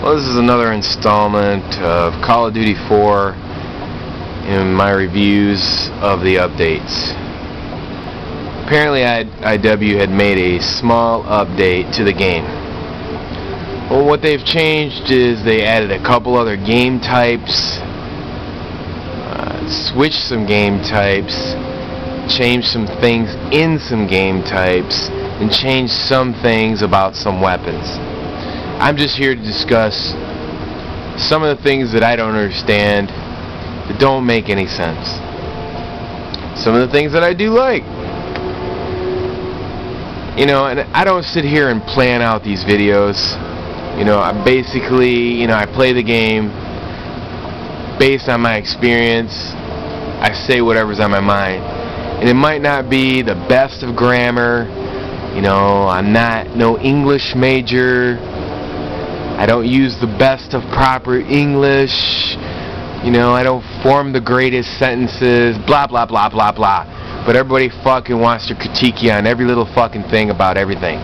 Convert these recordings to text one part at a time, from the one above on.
Well, this is another installment of Call of Duty 4 in my reviews of the updates. Apparently IW had made a small update to the game. Well, what they've changed is they added a couple other game types, switched some game types, changed some things in some game types, and changed some things about some weapons. I'm just here to discuss some of the things that I don't understand, that don't make any sense. Some of the things that I do like. You know, and I don't sit here and plan out these videos. You know, I basically, I play the game based on my experience. I say whatever's on my mind. And it might not be the best of grammar. You know, I'm not no English major. I don't use the best of proper English. You know, I don't form the greatest sentences. Blah, blah, blah, blah, blah. But everybody fucking wants to critique you on every little fucking thing about everything.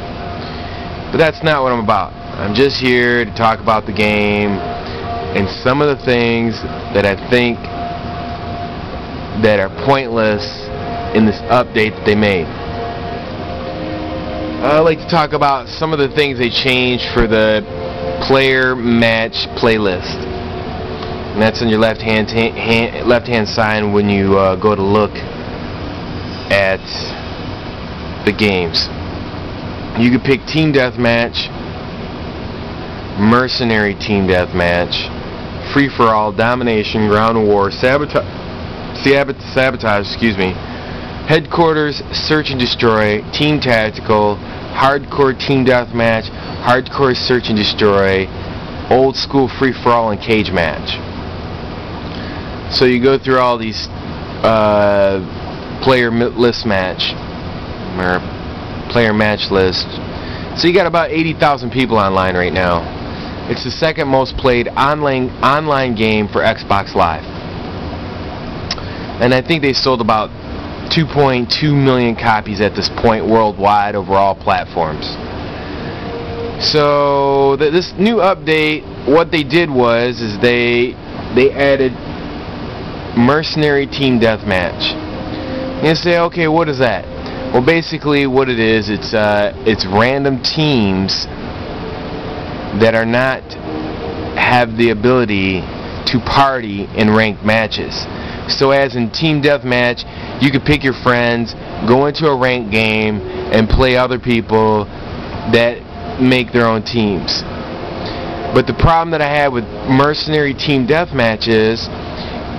But that's not what I'm about. I'm just here to talk about the game and some of the things that I think that are pointless in this update that they made. I'd like to talk about some of the things they changed for the player match playlist, and that's on your left hand side when you go to look at the games. You can pick Team Deathmatch, Mercenary Team Deathmatch, Free for All, Domination, Ground War, Sabotage, Headquarters, Search and Destroy, Team Tactical, Hardcore Team Deathmatch, Hardcore Search and Destroy, Old School Free for All, and Cage Match. So you go through all these player list match, or player match list. So you got about 80,000 people online right now. It's the second most played online game for Xbox Live. And I think they sold about 2.2 million copies at this point worldwide over all platforms. So this new update, what they did was they added Mercenary Team Deathmatch. You say, okay, what is that? Well, basically what it is, it's random teams that are not have the ability to party in ranked matches. So as in Team Deathmatch, you could pick your friends, go into a ranked game, and play other people that make their own teams. But the problem that I have with Mercenary Team Deathmatch is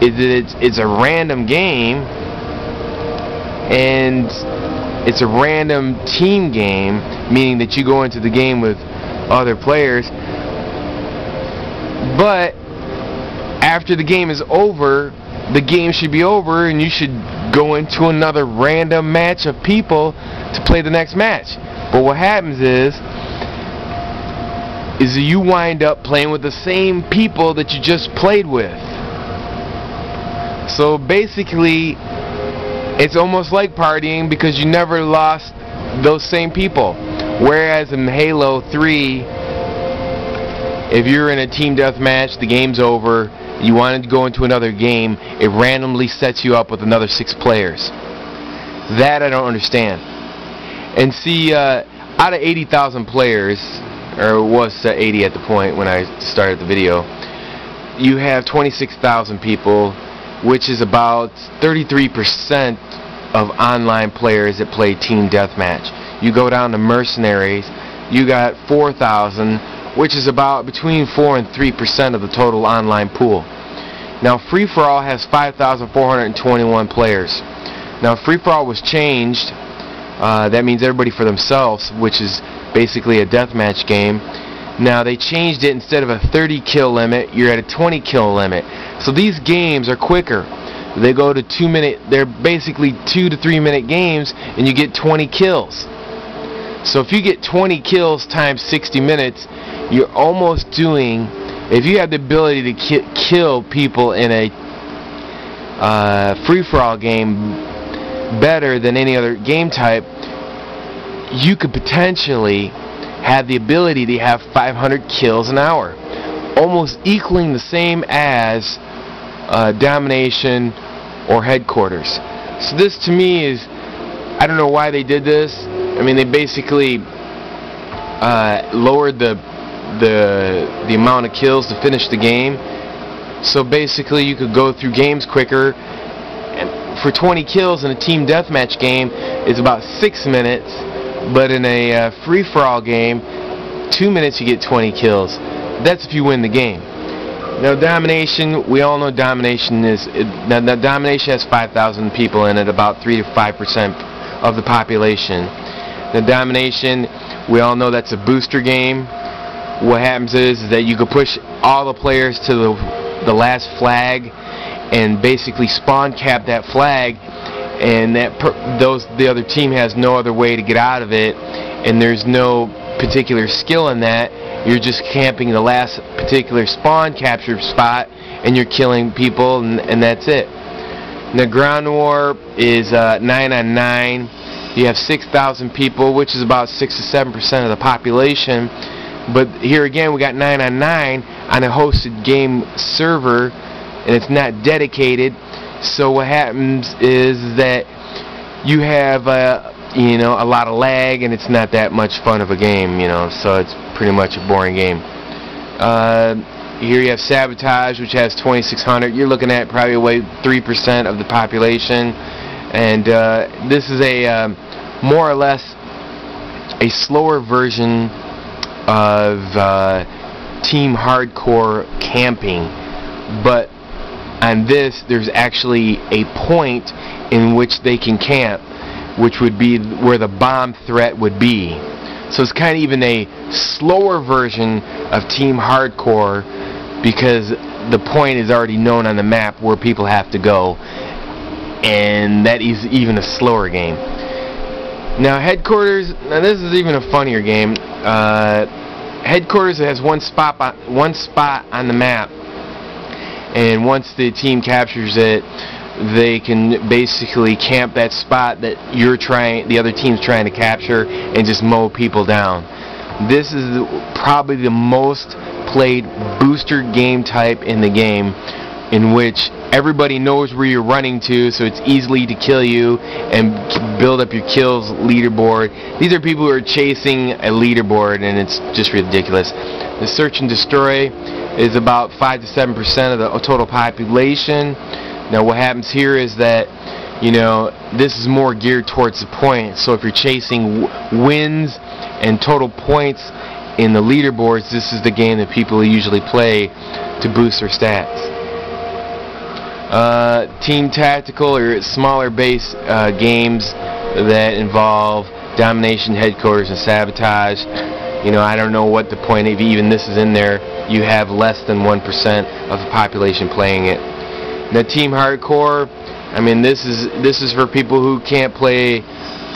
that it's a random game, and it's a random team game, meaning that you go into the game with other players, but after the game is over, the game should be over and you should go into another random match of people to play the next match. But what happens is you wind up playing with the same people that you just played with. So basically it's almost like partying because you never lost those same people. Whereas in Halo 3, if you're in a team deathmatch, the game's over, you wanted to go into another game, it randomly sets you up with another 6 players. That I don't understand. And see, out of 80,000 players, or it was 80 at the point when I started the video, you have 26,000 people, which is about 33% of online players that play Team Deathmatch. You go down to Mercenaries, you got 4,000, which is about between 4 and 3% of the total online pool. Now Free for All has 5,421 players. Now Free for All was changed. That means everybody for themselves, which is basically a deathmatch game. Now they changed it, instead of a 30 kill limit, you're at a 20 kill limit. So these games are quicker. They go to 2 minute, they're basically 2 to 3 minute games, and you get 20 kills. So if you get 20 kills times 60 minutes, you're almost doing, if you have the ability to kill people in a free-for-all game better than any other game type, you could potentially have the ability to have 500 kills an hour. almost equaling the same as Domination or Headquarters. So this to me is, I don't know why they did this. I mean, they basically lowered the amount of kills to finish the game. So basically you could go through games quicker. And for 20 kills in a team deathmatch game, it's about 6 minutes, but in a free-for-all game, 2 minutes you get 20 kills. That's if you win the game. Now Domination, we all know Domination is, Domination has 5,000 people in it, about 3 to 5% of the population. The Domination, we all know that's a booster game. What happens is that you can push all the players to the last flag and basically spawn cap that flag, and the other team has no other way to get out of it, and there's no particular skill in that. You're just camping the last particular spawn capture spot, and you're killing people, and that's it. The Ground War is 9 on 9. You have 6,000 people, which is about 6 to 7% of the population. But here again, we got 9 on 9 on a hosted game server, and it's not dedicated. So what happens is that you have a lot of lag, and it's not that much fun of a game, so it's pretty much a boring game. Here you have Sabotage, which has 2,600. You're looking at probably about 3% of the population, and this is a more or less a slower version of Team Hardcore camping, but on this there's actually a point in which they can camp, which would be where the bomb threat would be. So it's kind of even a slower version of Team Hardcore, because the point is already known on the map where people have to go, and that is even a slower game. Now Headquarters, this is even a funnier game. Headquarters has one spot on the map, and once the team captures it, they can basically camp that spot that the other team's trying to capture, and just mow people down. This is probably the most played booster game type in the game, in which everybody knows where you're running to, so it's easy to kill you and build up your kills leaderboard. These are people who are chasing a leaderboard, and it's just ridiculous. The Search and Destroy is about 5 to 7% of the total population. Now what happens here is that, this is more geared towards the point. So if you're chasing wins and total points in the leaderboards, this is the game that people usually play to boost their stats. Team Tactical, or smaller base games that involve Domination, Headquarters, and Sabotage. I don't know what the point of even this is in there. You have less than 1% of the population playing it. Now Team Hardcore, I mean, this is for people who can't play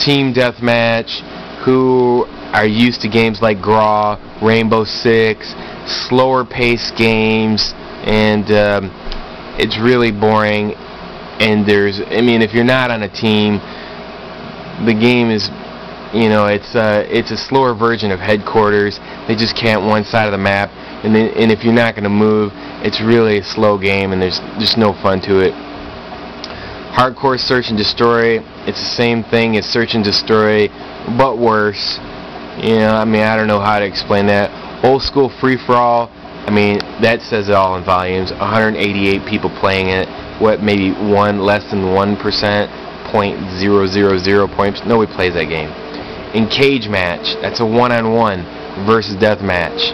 Team Deathmatch, who are used to games like Graw, Rainbow Six, slower paced games, and it's really boring. And if you're not on a team, the game is, it's a slower version of Headquarters. They just camp one side of the map, and if you're not going to move, it's really a slow game, and there's just no fun to it. Hardcore Search and Destroy, it's the same thing as Search and Destroy, but worse. I don't know how to explain that. Old school free-for-all, that says it all in volumes. 188 people playing it. What, maybe less than 1%, 0.000 points. Nobody plays that game. In Cage Match, that's a one-on-one versus deathmatch.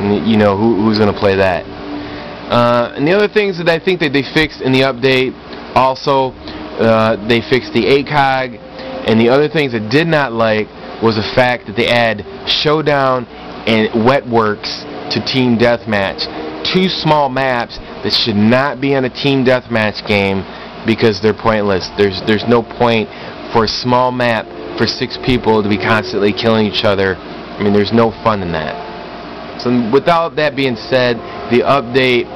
Who's going to play that? And the other things that I think that they fixed in the update, also, they fixed the ACOG, and the other things I did not like was the fact that they add Showdown and Wetworks to Team Deathmatch. Two small maps that should not be on a Team Deathmatch game because they're pointless. There's no point for a small map for 6 people to be constantly killing each other. There's no fun in that. So without that being said, the update,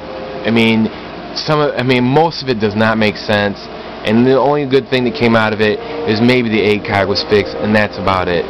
most of it does not make sense, and the only good thing that came out of it is maybe the ACOG was fixed, and that's about it.